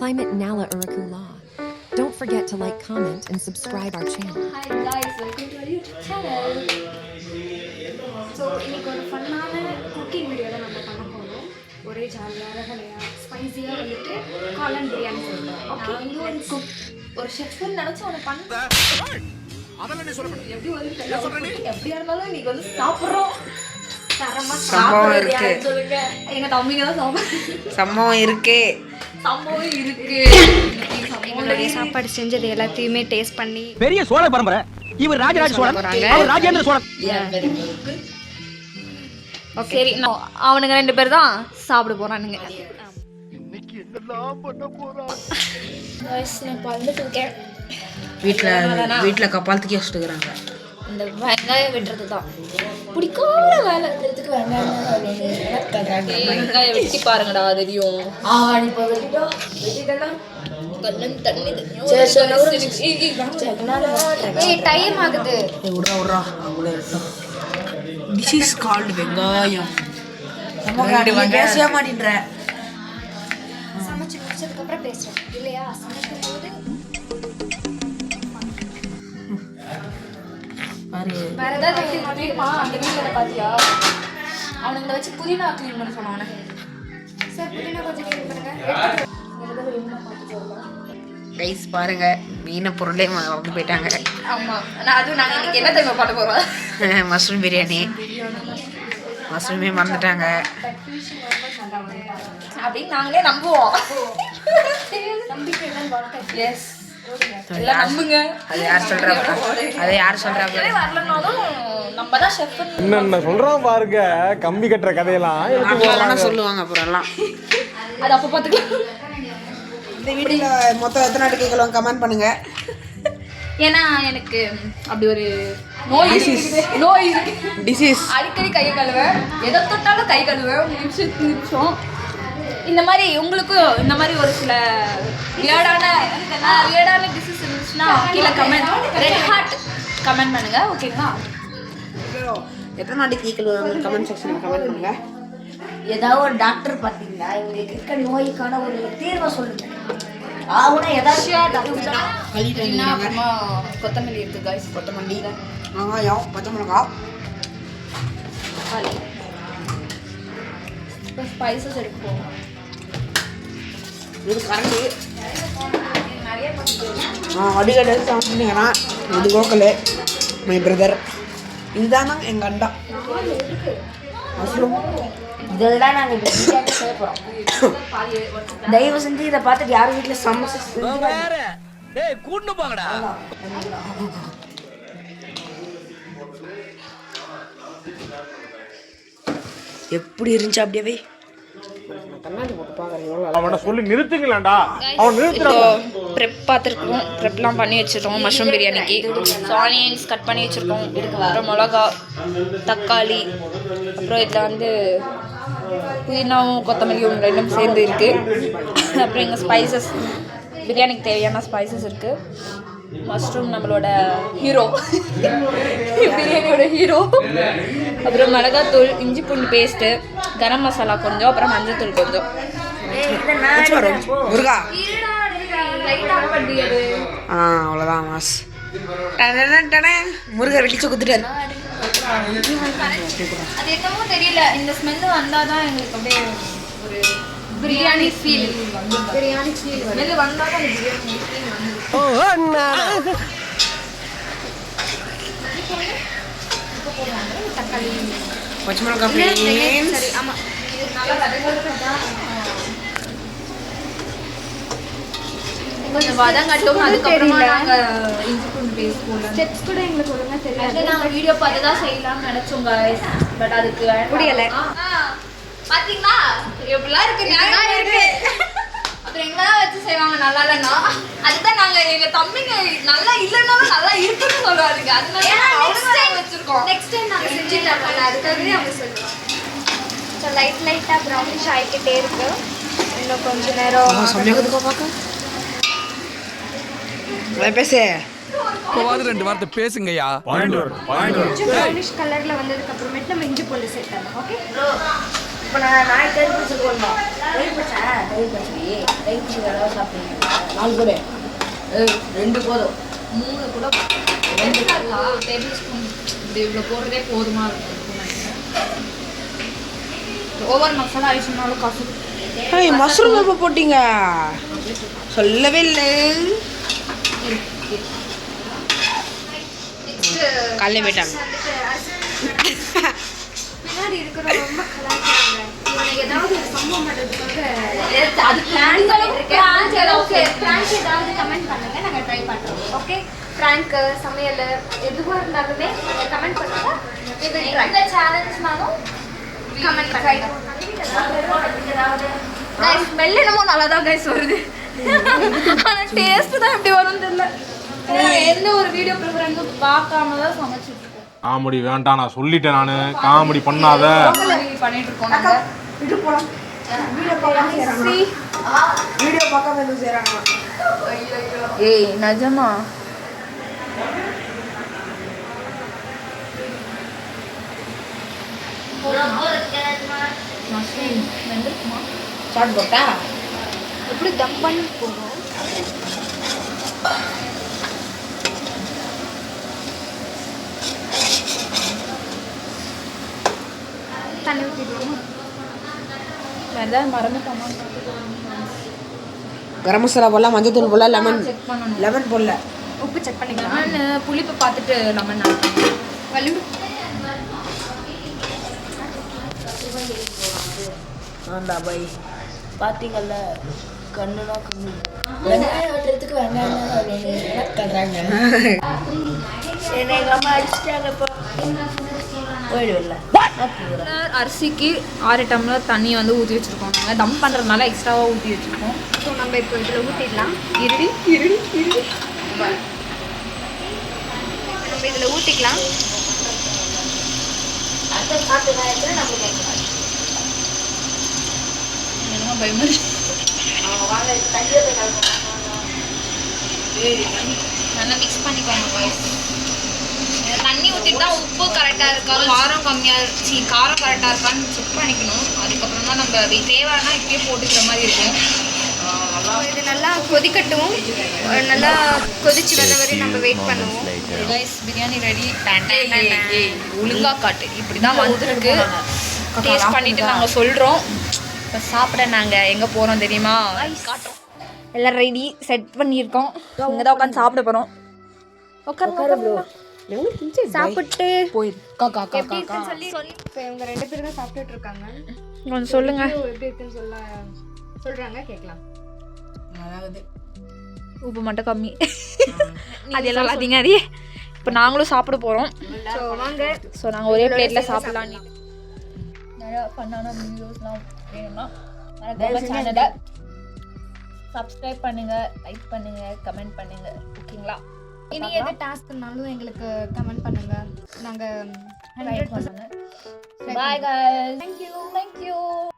Climate Nala Urakula. Don't forget to like, comment, and subscribe our channel. Hi guys, welcome to our YouTube channel. So, இன்னைக்கு ஒரு ஃபன்னான cooking video தான் நம்ம பண்ண போறோம். ஒரே ஜாலியாக ஸ்பைசியாக வந்துட்டு காளான் பிரியாணி செய்யணும். ஓகே, இது ஒரு ஷெஃப்னு நினைச்சு அவனை பண்ண அதெல்லாம் நீ சொல்லணும். எப்படியா இருந்தாலும் இன்னைக்கு வந்து சாப்பிட்றோம். சம்பவம் இருக்கு. எங்க தம்பிங்க தான் சம்பவம் இருக்கு. எங்களுடைய சாப்பாடு செஞ்சது எல்லாத்தையுமே டேஸ்ட் பண்ணி பெரிய சோழ பரம்பரை. இவர் ராஜராஜ சோழன், அவர் ராஜேந்திர சோழன். ஓகே, சரி, அவனுங்க ரெண்டு பேர் தான் சாப்பிட போறானுங்க. இன்னைக்கு என்னெல்லாம் பண்ண போறான்? நான் பறந்துட்டு இருக்கேன். வீட்ல கப்பால் தூக்கி வச்சுட்டுக்கிறாங்க. இந்த வெங்காயம் வெட்டுறது தான் பிடிக்காத வேலை. வெங்கிறதுக்கு வெங்காயம் வெட்டி பாருங்கடா, தெரியும். டைம் ஆகுது. This is called வெங்காயம். பேசவே மாட்டேன்ற. சமைச்சு முடிச்சதுக்கு அப்புறம் பேசுறேன் இல்லையா? சமைக்கும் போது வேற ஏதாவது தெரியுமா? அந்த வீட்டில் பாத்தியா, அவனுங்களை வச்சு புதினா க்ளீன் பண்ண சொன்னானே. சார், புதினா கொஞ்சம் க்ளீன் பண்ணுங்க. கைஸ் பாருங்க, மீன பொருளே மறந்து போயிட்டாங்க. ஆமா, அதுவும் நாங்கள் இன்னைக்கு என்ன தெரியுமா பண்ண போறோம்? மஷ்ரூம் பிரியாணி. மஷ்ரூமே மறந்துட்டாங்க அப்படின்னு நாங்களே நம்புவோம். எஸ், நம்புங்க. அது யார் சொல்றாங்க? வரலனாலும் நம்ம தான் ஷெஃப். என்ன சொல்றோம் பாருங்க, கம்பி கட்டுற கதையெல்லாம் சொல்லுவாங்க. அப்புறம் எல்லாம் அது அப்ப பாத்துக்கலாம். இந்த வீடியோல மொத்தம் எத்தனை அடிக்கை கழுவாங்க கமெண்ட் பண்ணுங்க. ஏன்னா எனக்கு அப்படி ஒரு நோய் இருக்கு. டிசீஸ். அடிக்கடி கையை கழுவேன், எதை தொட்டாலும் கை கழுவேன். நிமிஷம் இந்த மாதிரி உங்களுக்கும் இந்த மாதிரி ஒரு சில வியர்டான டிசீஸ் இருந்துச்சுன்னா கீழே ரெட் ஹார்ட் கமெண்ட் பண்ணுங்க. ஓகேங்களா? எத்தனை அடிக்கை கழுவாங்க கமெண்ட் செக்ஷன்ல கமெண்ட் பண்ணுங்க. ஏதாவது ஒரு டாக்டர் பார்த்தீங்களா, இவங்களுக்கு இருக்க நோய்க்கான ஒரு தீர்வை சொல்லுங்க. கொத்தமல்லி இருக்கு guys. கொத்தமல்லி, வெங்காயம், பச்சை மிளகாய், ஸ்பைசஸ் எடுப்போம். இது கரண்டி அடிக்கடி சாப்பிட்டீங்கன்னா இது கோக்கல் மை பிரதர். இதுதானா எங்கள் அண்டா மஷ்ரூம். இதெல்லாம் நாங்கள் இப்போ பிரியாணி செய்ய போகிறோம். தயவு செஞ்சு இதை பார்த்துட்டு யாரும் வீட்டில் சமைச்சு கூட்டு போங்கடா. எப்படி இருந்துச்சு அப்படியே கண்ணாடி போட்டு பார்க்குறேன். அவனை சொல்லி நிறுத்துங்களேன்டா, அவன் நிறுத்துறான். ப்ரெப் பார்த்துருக்கோம், ப்ரெப்லாம் பண்ணி வச்சுருக்கோம் மஷ்ரூம் பிரியாணிக்கு. ஸோ ஆனியன்ஸ் கட் பண்ணி வச்சுருக்கோம், அப்புறம் மிளகா, தக்காளி, அப்புறம் இதில் வந்து புதினாவும் கொத்தமல்லியும் ரெண்டும் சேர்ந்து இருக்குது. அப்புறம் இங்கே ஸ்பைசஸ், பிரியாணிக்கு தேவையான ஸ்பைசஸ் இருக்குது. மஷ்ரூம் நம்மளோட ஹீரோ, பிரியாணியோட ஹீரோ. அப்புறம் மிளகாத்தூள், இஞ்சி பூண்டு பேஸ்ட்டு, கரம் மசாலா கொஞ்சம், அப்புறம் மஞ்சள் தூள் கொஞ்சம். முருகா அவ்வளோதான் மாஸ். முருகா வெளிச்ச குத்துட்டாரு. அது என்னமோ தெரியல, இந்த ஸ்மெல்லு வந்தால் தான் எங்களுக்கு அப்படியே ஒரு biryani feel. Biryani feel smell வந்தால் தான் பிரியாணி ஃபீல் வந்து. தக்காளி, பச்சை மிளகாய். சரி, ஆமாம், நல்லா வதங்கட்டும். கொஞ்சம் வதங்கட்டும், அதுக்கப்புறமா நாங்கள் இஞ்சி பூண்டு பேஸ்ட் போடலாம். ஸ்டெப்ஸ் கூட எங்களுக்கு ஒழுங்காக தெரியாது. நாங்கள் வீடியோ பார்த்து தான் செய்யலாம்னு நினச்சோம் guys, பட் அதுக்கு முடியலை. பார்த்தீங்களா எப்படிலாம் இருக்கு. அப்புறம் எங்களாம் வச்சு செய்வாங்க நல்லா இல்லைன்னா. அதுதான் நாங்கள் எங்கள் தம்பிங்க நல்லா இல்லைன்னாலும் நல்லா இருக்குன்னு சொல்லுவாருங்க. அதனால வச்சுருக்கோம். நெக்ஸ்ட் டைம் நாங்கள் செஞ்சுட்டு அதுக்காகவே அவங்க சொல்லுவோம். ஸோ லைட்டாக ப்ரௌனிஷ் ஆகிக்கிட்டே இருக்கு. இன்னும் கொஞ்சம் நேரம் பேசு. ரெண்டு வார்த்தை பேசுங்கய்யா. ப்ரௌனிஷ் கலரில் வந்ததுக்கு அப்புறமேட்டு நம்ம இஞ்சி பூண்டு சேர்த்தலாம். ஓகே, இப்போ நான் கருப்பு சொல்லணும். தயிர் பச்சடி அளவு சாப்பிடுவீங்க 4 கூட 2 போதும் 3 கூட டேபிள் ஸ்பூன் இப்படி இவ்வளோ போடுறதே போதுமா இருக்கும் ஓவர் மசாலா ஆயிடுச்சுனாலும் காசு மஷ்ரூம் எப்போ போட்டீங்க சொல்லவே இல்லை காலையில் போயிட்டாங்க பின்னாடி இருக்கிற ரொம்ப கலாச்சாரங்க இவனுக்கு ஏதாவது ஒரு சம்பவம் பண்ணுறதுக்காக ஃப்ராங்க் ஏதாவது கமெண்ட் பண்ணுங்க நாங்கள் ட்ரை பண்ணுறோம் ஓகே ஃப்ராங்க்கு சமையல் எதுவாக இருந்தாலுமே கமெண்ட் பண்ணுங்க எந்த சேலஞ்ச்னாலும் கமெண்ட் பண்ணுங்க ஸ்மெல் என்னமோ நல்லா தான் கைஸ் வருது ஆனால் டேஸ்ட் தான் எப்படி வரும்னு தெரியல எந்த ஒரு வீடியோ ப்ரிஃபரன்ஸும் பார்க்காம தான் சமைச்சிட்டு இருக்கோம் காமெடி வேண்டாம் நான் சொல்லிட்டேன் நானு காமெடி பண்ணாத பண்ணிட்டு இருக்கோம் நாங்கள் இது போலாம் வீடியோ பார்க்காம எதுவும் செய்கிறாங்க ஏய் நிஜமா ஷார்ட் போட்டா எப்படி தம் பண்ணி போகும் தண்ணி ஊற்றிடுவோமா வேறு ஏதாவது மறந்துட்டோமா கரம் மசாலா போடலாம் மஞ்சத்தூள் போடலாம் லெமன் போடல உப்பு செக் பண்ணிக்கலாம் லெமன் புளிப்பை பார்த்துட்டு லெமன் வலிமை ஆண்டா பை பார்த்தீங்கல்ல கண்ணுனா கண்ணு வெங்காயம் வெட்டுறதுக்கு வெங்காயம் கல்றாங்க என்னை எங்கள் அம்மா அடிச்சிட்டாங்கப்பா போயிடுவில்ல அரிசிக்கு 6 டம்ளர் தண்ணி வந்து ஊற்றி வச்சுருக்கோம் நாங்கள் தம் பண்ணுறதுனால எக்ஸ்ட்ராவாக ஊற்றி வச்சுருக்கோம் ஸோ நம்ம இப்போ இதில் ஊற்றிடலாம் இருடி நம்ம இதில் ஊற்றிக்கலாம் என்னமோ பயமா நல்லா மிக்ஸ் பண்ணிக்கோங்க வாய்ஸ் தண்ணி ஊற்றிட்டு தான் உப்பு கரெக்டாக இருக்கா காரம் கம்மியாக காரம் கரெக்டாக இருக்கான்னு செக் பண்ணிக்கணும் அதுக்கப்புறம் தான் நம்ம தேவைன்னா இப்பயே போட்டுக்கிற மாதிரி இருக்கும் இது நல்லா கொதிக்கட்டும் நல்லா கொதிச்சு வர வரையும் நம்ம வெயிட் பண்ணுவோம் ரைஸ் பிரியாணி ரெடி ஒழுங்கா காட்டு இப்படி தான் வந்துருக்கு டேஸ்ட் பண்ணிட்டு நாங்கள் சொல்கிறோம் இப்போ சாப்பிட நாங்கள் எங்கே போகிறோம் தெரியுமா காட்டுறோம் எல்லாம் ரெடி செட் பண்ணியிருக்கோம் இங்கே தான் உட்காந்து சாப்பிட போகிறோம் உட்காந்து சாப்பிட்டு சொல்லி இப்போ இவங்க 2 பேரும் தான் சாப்பிட்டுட்டு இருக்காங்க கொஞ்சம் சொல்லுங்க எப்படி இருக்குன்னு சொல்றாங்க கேட்கலாம் உப்பு மட்டும் கம்மி அது எல்லாம் இல்லாதீங்க அதே இப்போ நாங்களும் சாப்பிட போகிறோம் ஸோ வாங்க ஸோ நாங்கள் ஒரே பிளேட்டில் சாப்பிடலான்னு நிறையா ஃபன்னான வீடியோஸ்லாம் வேணும்னா மறக்காம சேனலை சப்ஸ்கிரைப் பண்ணுங்கள் லைக் பண்ணுங்கள் கமெண்ட் பண்ணுங்கள் ஓகேங்களா இனி எது டாஸ்க்னாலும் எங்களுக்கு கமெண்ட் பண்ணுங்கள் நாங்கள் 100% பாய் guys. Thank you.